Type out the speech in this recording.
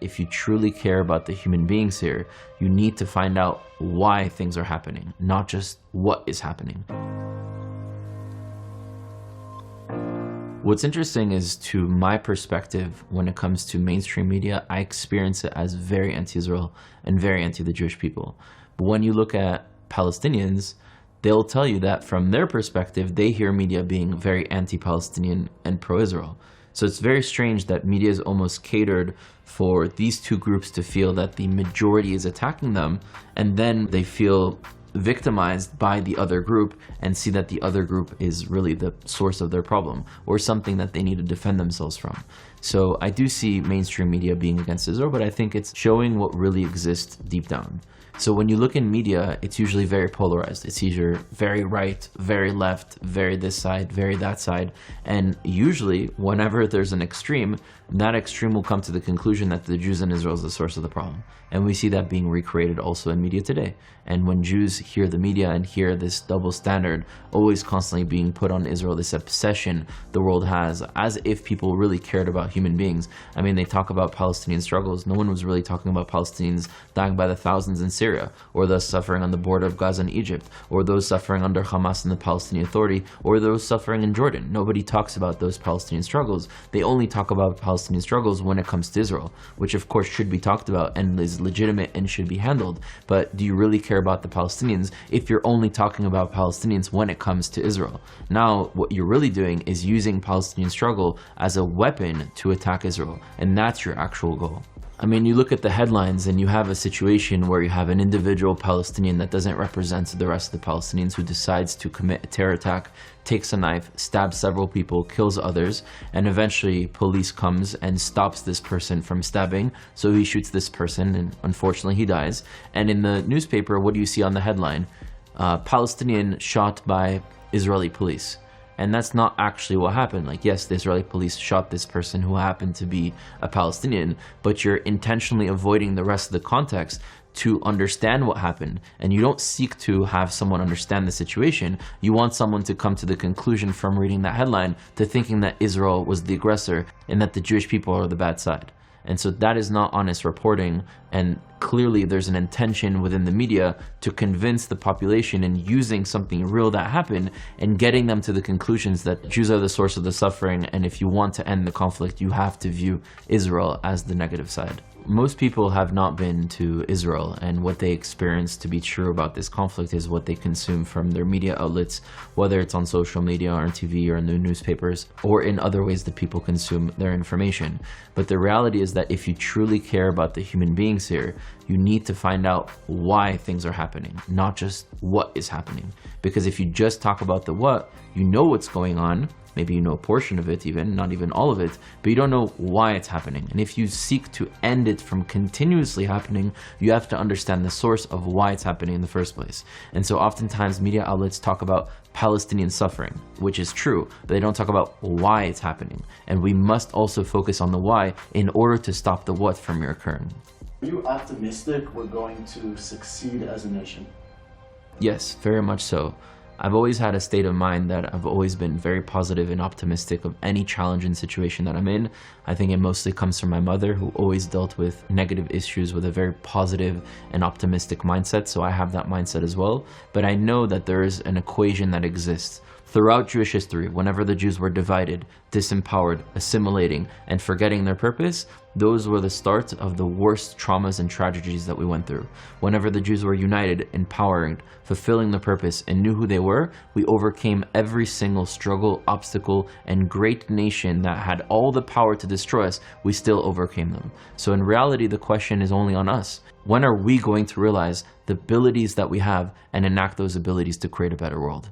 If you truly care about the human beings here, you need to find out why things are happening, not just what is happening. What's interesting is, to my perspective, when it comes to mainstream media, I experience it as very anti-Israel and very anti the Jewish people. But when you look at Palestinians, they'll tell you that from their perspective, they hear media being very anti-Palestinian and pro-Israel. So it's very strange that media is almost catered for these two groups to feel that the majority is attacking them, and then they feel victimized by the other group and see that the other group is really the source of their problem or something that they need to defend themselves from. So I do see mainstream media being against Israel, but I think it's showing what really exists deep down. So when you look in media, it's usually very polarized. It's either very right, very left, very this side, very that side. And usually, whenever there's an extreme, that extreme will come to the conclusion that the Jews in Israel is the source of the problem. And we see that being recreated also in media today. And when Jews hear the media and hear this double standard always constantly being put on Israel, this obsession the world has, as if people really cared about human beings. I mean, they talk about Palestinian struggles. No one was really talking about Palestinians dying by the thousands in Syria, or those suffering on the border of Gaza and Egypt, or those suffering under Hamas and the Palestinian Authority, or those suffering in Jordan. Nobody talks about those Palestinian struggles. They only talk about Palestinian struggles when it comes to Israel, which of course should be talked about and is legitimate and should be handled. But do you really care about the Palestinians if you're only talking about Palestinians when it comes to Israel? Now, what you're really doing is using Palestinian struggle as a weapon to attack Israel, and that's your actual goal. I mean, you look at the headlines and you have a situation where you have an individual Palestinian that doesn't represent the rest of the Palestinians, who decides to commit a terror attack, takes a knife, stabs several people, kills others, and eventually police comes and stops this person from stabbing. So he shoots this person and unfortunately he dies. And in the newspaper, what do you see on the headline? Palestinian shot by Israeli police. And that's not actually what happened. Like, yes, the Israeli police shot this person who happened to be a Palestinian, but you're intentionally avoiding the rest of the context to understand what happened. And you don't seek to have someone understand the situation. You want someone to come to the conclusion from reading that headline to thinking that Israel was the aggressor and that the Jewish people are the bad side. And so that is not honest reporting, and clearly there's an intention within the media to convince the population in using something real that happened and getting them to the conclusions that Jews are the source of the suffering, and if you want to end the conflict, you have to view Israel as the negative side. Most people have not been to Israel, and what they experience to be true about this conflict is what they consume from their media outlets, whether it's on social media or on TV or in the newspapers, or in other ways that people consume their information. But the reality is that if you truly care about the human beings here, you need to find out why things are happening, not just what is happening. Because if you just talk about the what, you know what's going on. Maybe you know a portion of it even, not even all of it, but you don't know why it's happening. And if you seek to end it from continuously happening, you have to understand the source of why it's happening in the first place. And so oftentimes media outlets talk about Palestinian suffering, which is true, but they don't talk about why it's happening. And we must also focus on the why in order to stop the what from occurring. Are you optimistic we're going to succeed as a nation? Yes, very much so. I've always had a state of mind that I've always been very positive and optimistic of any challenging situation that I'm in. I think it mostly comes from my mother, who always dealt with negative issues with a very positive and optimistic mindset, so I have that mindset as well. But I know that there is an equation that exists. Throughout Jewish history, whenever the Jews were divided, disempowered, assimilating, and forgetting their purpose, those were the start of the worst traumas and tragedies that we went through. Whenever the Jews were united, empowered, fulfilling the purpose, and knew who they were, we overcame every single struggle, obstacle, and great nation that had all the power to destroy us, we still overcame them. So in reality, the question is only on us. When are we going to realize the abilities that we have and enact those abilities to create a better world?